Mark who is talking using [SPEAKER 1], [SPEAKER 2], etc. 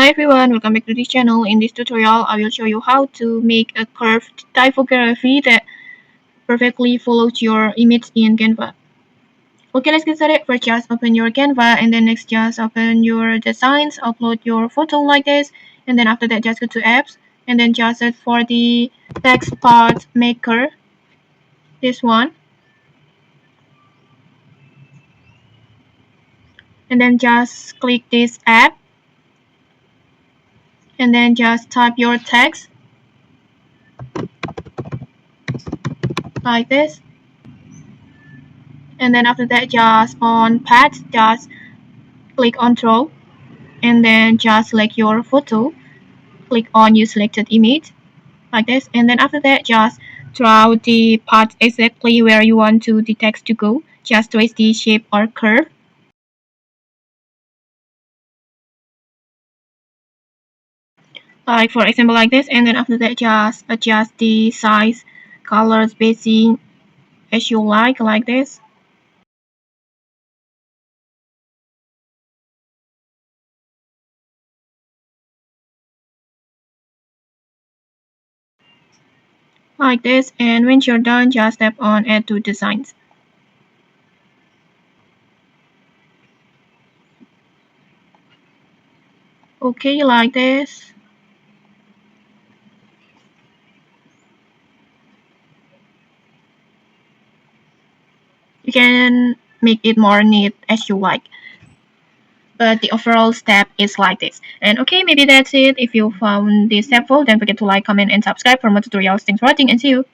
[SPEAKER 1] Hi everyone, welcome back to this channel. In this tutorial, I will show you how to make a curved typography that perfectly follows your image in Canva. Okay, let's get started. First, just open your Canva, and then next, just open your designs, upload your photo like this, and then after that, just go to apps, and then just search for the text part maker, this one, and then just click this app, and then just type your text like this. And then after that, just on path, just click on draw, and then just select your photo, click on your selected image like this, and then after that just draw the part exactly where you want the text to go. Just trace the shape or curve, like for example like this, and then after that just adjust the size, color, spacing as you like this. Like this, and when you're done, just tap on add to designs. Okay, like this. You can make it more neat as you like, but the overall step is like this. And okay, maybe that's it. If you found this helpful, don't forget to like, comment, and subscribe for more tutorials. Thanks for watching, and see you.